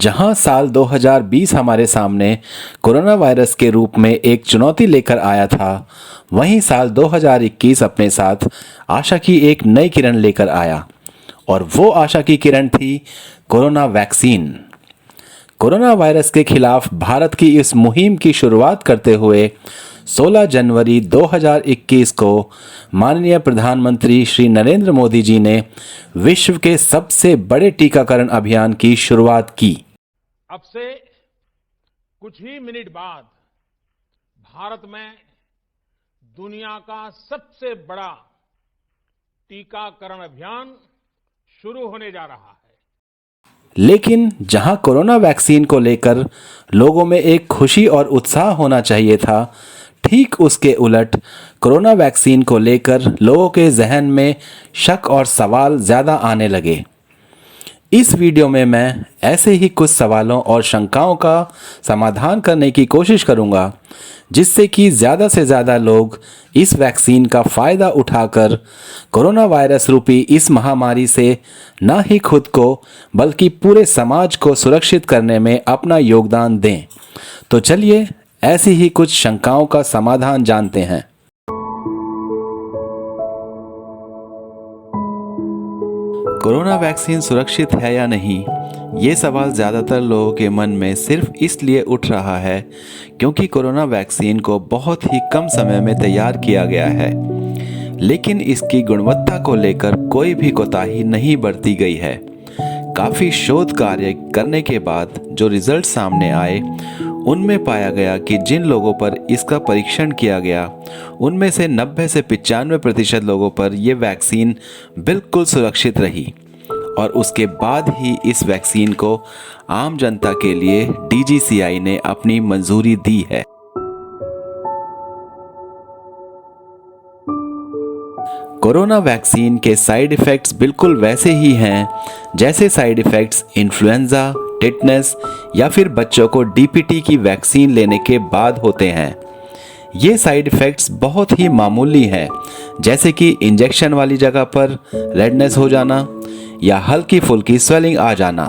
जहां साल 2020 हमारे सामने कोरोना वायरस के रूप में एक चुनौती लेकर आया था, वहीं साल 2021 अपने साथ आशा की एक नई किरण लेकर आया और वो आशा की किरण थी कोरोना वैक्सीन। कोरोना वायरस के खिलाफ भारत की इस मुहिम की शुरुआत करते हुए 16 जनवरी 2021 को माननीय प्रधानमंत्री श्री नरेंद्र मोदी जी ने विश्व के सबसे बड़े टीकाकरण अभियान की शुरुआत की। अब से कुछ ही मिनट बाद भारत में दुनिया का सबसे बड़ा टीकाकरण अभियान शुरू होने जा रहा है। लेकिन जहां कोरोना वैक्सीन को लेकर लोगों में एक खुशी और उत्साह होना चाहिए था, ठीक उसके उलट कोरोना वैक्सीन को लेकर लोगों के जहन में शक और सवाल ज़्यादा आने लगे। इस वीडियो में मैं ऐसे ही कुछ सवालों और शंकाओं का समाधान करने की कोशिश करूंगा, जिससे कि ज़्यादा से ज़्यादा लोग इस वैक्सीन का फ़ायदा उठाकर कोरोना वायरस रूपी इस महामारी से न ही खुद को बल्कि पूरे समाज को सुरक्षित करने में अपना योगदान दें। तो चलिए ऐसी ही कुछ शंकाओं का समाधान जानते हैं। कोरोना वैक्सीन सुरक्षित है या नहीं, ये सवाल ज़्यादातर लोगों के मन में सिर्फ इसलिए उठ रहा है क्योंकि कोरोना वैक्सीन को बहुत ही कम समय में तैयार किया गया है, लेकिन इसकी गुणवत्ता को लेकर कोई भी कोताही नहीं बरती गई है। काफ़ी शोध कार्य करने के बाद जो रिजल्ट सामने आए, उनमें पाया गया कि जिन लोगों पर इसका परीक्षण किया गया, उनमें से 90 से 95% लोगों पर ये वैक्सीन बिल्कुल सुरक्षित रही और उसके बाद ही इस वैक्सीन को आम जनता के लिए DGCI ने अपनी मंजूरी दी है। कोरोना वैक्सीन के साइड इफ़ेक्ट्स बिल्कुल वैसे ही हैं जैसे साइड इफ़ेक्ट्स इन्फ्लुएंजा, टिटनेस या फिर बच्चों को DPT की वैक्सीन लेने के बाद होते हैं। ये साइड इफ़ेक्ट्स बहुत ही मामूली हैं, जैसे कि इंजेक्शन वाली जगह पर रेडनेस हो जाना या हल्की फुल्की स्वेलिंग आ जाना।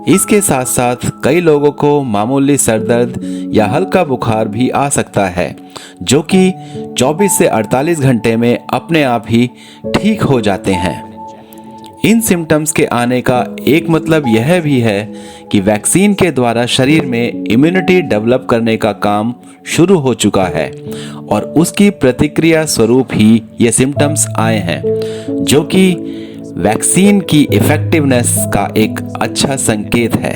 इसके साथ साथ कई लोगों को मामूली सर दर्द या हल्का बुखार भी आ सकता है, जो कि 24 से 48 घंटे में अपने आप ही ठीक हो जाते हैं। इन सिम्टम्स के आने का एक मतलब यह भी है कि वैक्सीन के द्वारा शरीर में इम्यूनिटी डेवलप करने का काम शुरू हो चुका है और उसकी प्रतिक्रिया स्वरूप ही ये सिम्टम्स आए हैं, जो कि वैक्सीन की इफेक्टिवनेस का एक अच्छा संकेत है।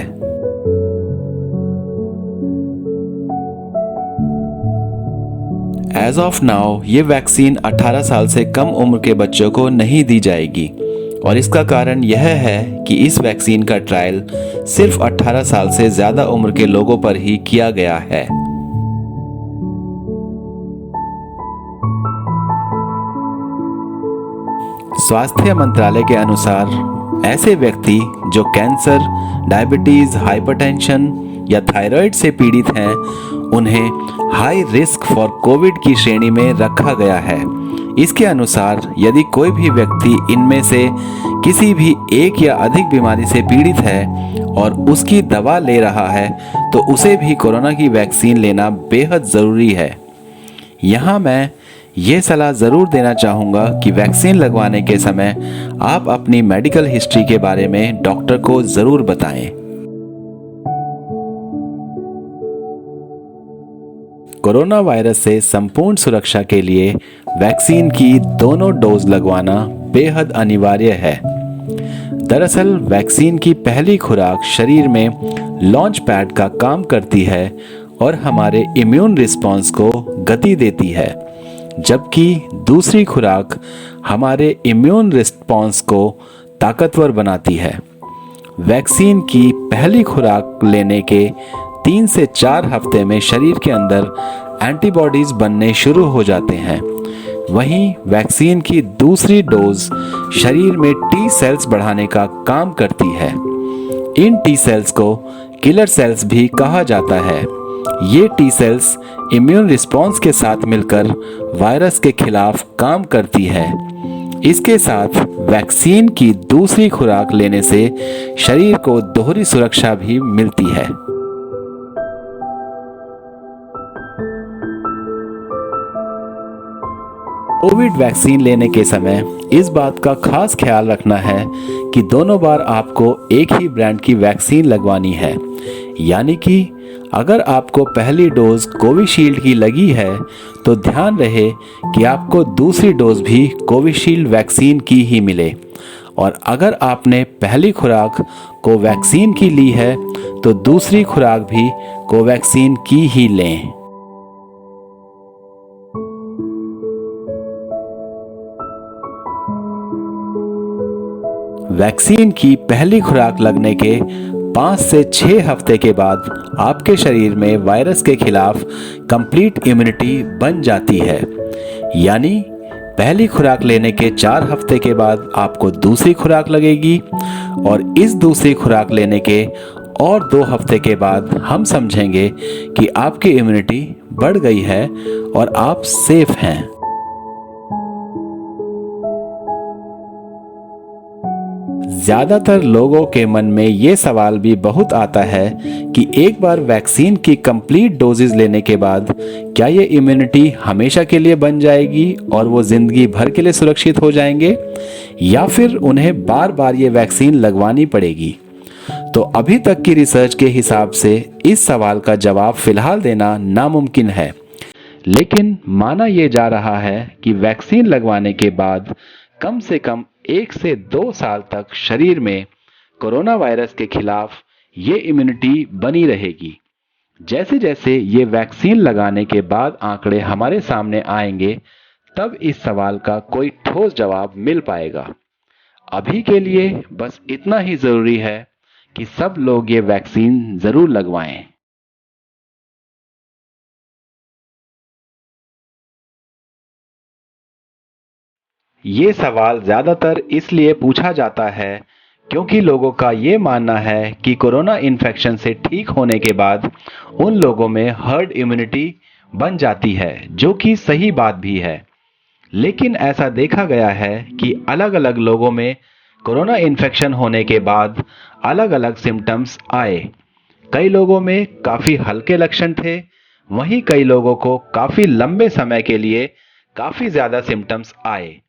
एज ऑफ नाउ ये वैक्सीन 18 साल से कम उम्र के बच्चों को नहीं दी जाएगी और इसका कारण यह है कि इस वैक्सीन का ट्रायल सिर्फ 18 साल से ज़्यादा उम्र के लोगों पर ही किया गया है। स्वास्थ्य मंत्रालय के अनुसार ऐसे व्यक्ति जो कैंसर, डायबिटीज़, हाइपरटेंशन या थायराइड से पीड़ित हैं, उन्हें हाई रिस्क फॉर कोविड की श्रेणी में रखा गया है। इसके अनुसार यदि कोई भी व्यक्ति इनमें से किसी भी एक या अधिक बीमारी से पीड़ित है और उसकी दवा ले रहा है, तो उसे भी कोरोना की वैक्सीन लेना बेहद ज़रूरी है। यहाँ मैं ये सलाह ज़रूर देना चाहूँगा कि वैक्सीन लगवाने के समय आप अपनी मेडिकल हिस्ट्री के बारे में डॉक्टर को ज़रूर बताएं। कोरोना वायरस से संपूर्ण सुरक्षा के लिए वैक्सीन की दोनों डोज लगवाना बेहद अनिवार्य है। दरअसल वैक्सीन की पहली खुराक शरीर में लॉन्च पैड का काम करती है और हमारे इम्यून रिस्पॉन्स को गति देती है, जबकि दूसरी खुराक हमारे इम्यून रिस्पॉन्स को ताकतवर बनाती है। वैक्सीन की पहली खुराक लेने के 3 से 4 हफ्ते में शरीर के अंदर एंटीबॉडीज बनने शुरू हो जाते हैं। वहीं वैक्सीन की दूसरी डोज शरीर में टी सेल्स बढ़ाने का काम करती है। इन टी सेल्स को किलर सेल्स भी कहा जाता है। ये टी सेल्स इम्यून रिस्पॉन्स के साथ मिलकर वायरस के खिलाफ काम करती है। इसके साथ वैक्सीन की दूसरी खुराक लेने से शरीर को दोहरी सुरक्षा भी मिलती है। कोविड वैक्सीन लेने के समय इस बात का खास ख्याल रखना है कि दोनों बार आपको एक ही ब्रांड की वैक्सीन लगवानी है। यानी कि अगर आपको पहली डोज कोविशील्ड की लगी है तो ध्यान रहे कि आपको दूसरी डोज भी कोविशील्ड वैक्सीन की ही मिले, और अगर आपने पहली खुराक कोवैक्सीन की ली है तो दूसरी खुराक भी कोवैक्सीन की ही लें। वैक्सीन की पहली खुराक लगने के 5 से 6 हफ्ते के बाद आपके शरीर में वायरस के खिलाफ कंप्लीट इम्यूनिटी बन जाती है। यानी पहली खुराक लेने के 4 हफ्ते के बाद आपको दूसरी खुराक लगेगी, और इस दूसरी खुराक लेने के और 2 हफ्ते के बाद हम समझेंगे कि आपकी इम्यूनिटी बढ़ गई है और आप सेफ हैं। ज्यादातर लोगों के मन में ये सवाल भी बहुत आता है कि एक बार वैक्सीन की कंप्लीट डोजेज लेने के बाद क्या ये इम्यूनिटी हमेशा के लिए बन जाएगी और वो जिंदगी भर के लिए सुरक्षित हो जाएंगे, या फिर उन्हें बार बार ये वैक्सीन लगवानी पड़ेगी। तो अभी तक की रिसर्च के हिसाब से इस सवाल का जवाब फिलहाल देना नामुमकिन है, लेकिन माना यह जा रहा है कि वैक्सीन लगवाने के बाद कम से कम 1 से 2 साल तक शरीर में कोरोना वायरस के खिलाफ ये इम्यूनिटी बनी रहेगी। जैसे जैसे ये वैक्सीन लगाने के बाद आंकड़े हमारे सामने आएंगे, तब इस सवाल का कोई ठोस जवाब मिल पाएगा। अभी के लिए बस इतना ही जरूरी है कि सब लोग ये वैक्सीन जरूर लगवाएं। ये सवाल ज़्यादातर इसलिए पूछा जाता है क्योंकि लोगों का ये मानना है कि कोरोना इन्फेक्शन से ठीक होने के बाद उन लोगों में हर्ड इम्यूनिटी बन जाती है, जो कि सही बात भी है। लेकिन ऐसा देखा गया है कि अलग अलग लोगों में कोरोना इन्फेक्शन होने के बाद अलग अलग सिम्टम्स आए। कई लोगों में काफ़ी हल्के लक्षण थे, वहीं कई लोगों को काफ़ी लंबे समय के लिए काफ़ी ज़्यादा सिम्टम्स आए,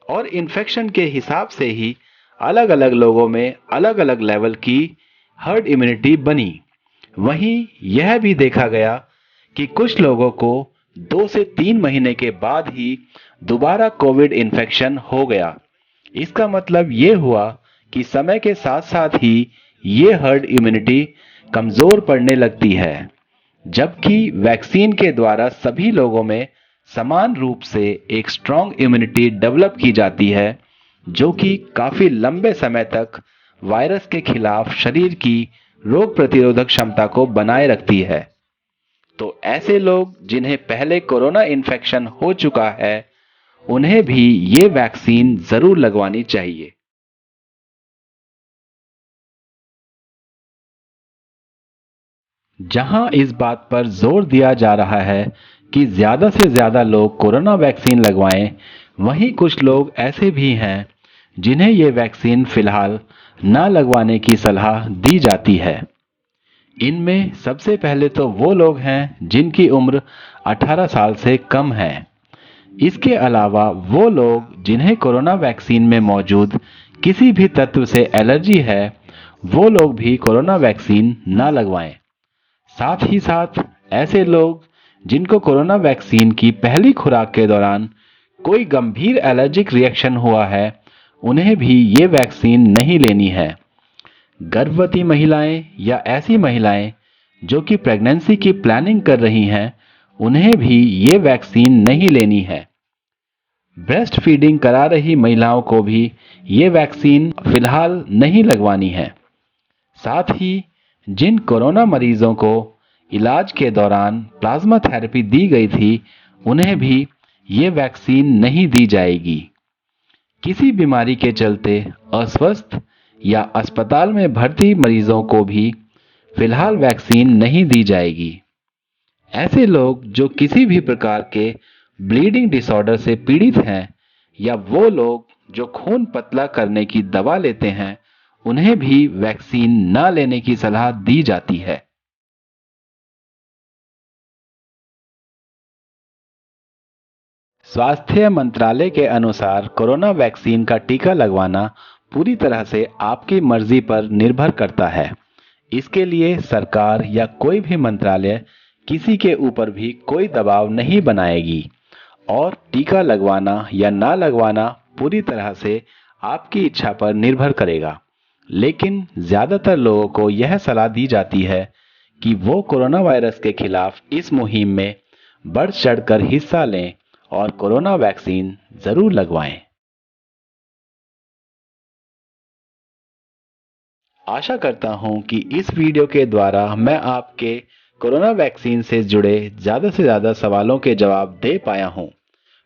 और इन्फेक्शन के हिसाब से ही अलग अलग लोगों में अलग अलग लेवल की हर्ड इम्यूनिटी बनी। वहीं यह भी देखा गया कि कुछ लोगों को 2 से 3 महीने के बाद ही दोबारा कोविड इन्फेक्शन हो गया। इसका मतलब ये हुआ कि समय के साथ साथ ही ये हर्ड इम्यूनिटी कमजोर पड़ने लगती है, जबकि वैक्सीन के द्वारा सभी लोगों में समान रूप से एक स्ट्रॉन्ग इम्यूनिटी डेवलप की जाती है, जो कि काफी लंबे समय तक वायरस के खिलाफ शरीर की रोग प्रतिरोधक क्षमता को बनाए रखती है। तो ऐसे लोग जिन्हें पहले कोरोना इन्फेक्शन हो चुका है, उन्हें भी ये वैक्सीन जरूर लगवानी चाहिए। जहां इस बात पर जोर दिया जा रहा है कि ज्यादा से ज्यादा लोग कोरोना वैक्सीन लगवाएं, वहीं कुछ लोग ऐसे भी हैं जिन्हें ये वैक्सीन फिलहाल ना लगवाने की सलाह दी जाती है। इनमें सबसे पहले तो वो लोग हैं जिनकी उम्र 18 साल से कम है। इसके अलावा वो लोग जिन्हें कोरोना वैक्सीन में मौजूद किसी भी तत्व से एलर्जी है, वो लोग भी कोरोना वैक्सीन ना लगवाएं। साथ ही साथ ऐसे लोग जिनको कोरोना वैक्सीन की पहली खुराक के दौरान कोई गंभीर एलर्जिक रिएक्शन हुआ है, उन्हें भी ये वैक्सीन नहीं लेनी है। गर्भवती महिलाएं या ऐसी महिलाएं जो कि प्रेगनेंसी की प्लानिंग कर रही हैं, उन्हें भी ये वैक्सीन नहीं लेनी है। ब्रेस्ट फीडिंग करा रही महिलाओं को भी ये वैक्सीन फिलहाल नहीं लगवानी है। साथ ही जिन कोरोना मरीजों को इलाज के दौरान प्लाज्मा थेरेपी दी गई थी, उन्हें भी ये वैक्सीन नहीं दी जाएगी। किसी बीमारी के चलते अस्वस्थ या अस्पताल में भर्ती मरीजों को भी फिलहाल वैक्सीन नहीं दी जाएगी। ऐसे लोग जो किसी भी प्रकार के ब्लीडिंग डिसऑर्डर से पीड़ित हैं या वो लोग जो खून पतला करने की दवा लेते हैं, उन्हें भी वैक्सीन न लेने की सलाह दी जाती है। स्वास्थ्य मंत्रालय के अनुसार कोरोना वैक्सीन का टीका लगवाना पूरी तरह से आपकी मर्जी पर निर्भर करता है। इसके लिए सरकार या कोई भी मंत्रालय किसी के ऊपर भी कोई दबाव नहीं बनाएगी और टीका लगवाना या ना लगवाना पूरी तरह से आपकी इच्छा पर निर्भर करेगा। लेकिन ज्यादातर लोगों को यह सलाह दी जाती है कि वो कोरोना वायरस के खिलाफ इस मुहिम में बढ़ चढ़कर हिस्सा लें और कोरोना वैक्सीन जरूर लगवाएं। आशा करता हूं कि इस वीडियो के द्वारा मैं आपके कोरोना वैक्सीन से जुड़े ज़्यादा से ज़्यादा सवालों के जवाब दे पाया हूं।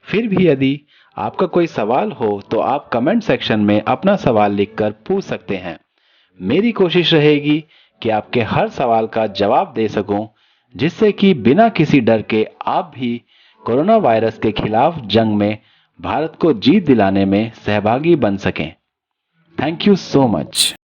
फिर भी यदि आपका कोई सवाल हो तो आप कमेंट सेक्शन में अपना सवाल लिखकर पूछ सकते हैं। मेरी कोशिश रहेगी कि आपके हर सवाल का जवाब दे सकूं, जिससे कि बिना किसी डर के आप भी कोरोना वायरस के खिलाफ जंग में भारत को जीत दिलाने में सहभागी बन सकें। Thank you so much.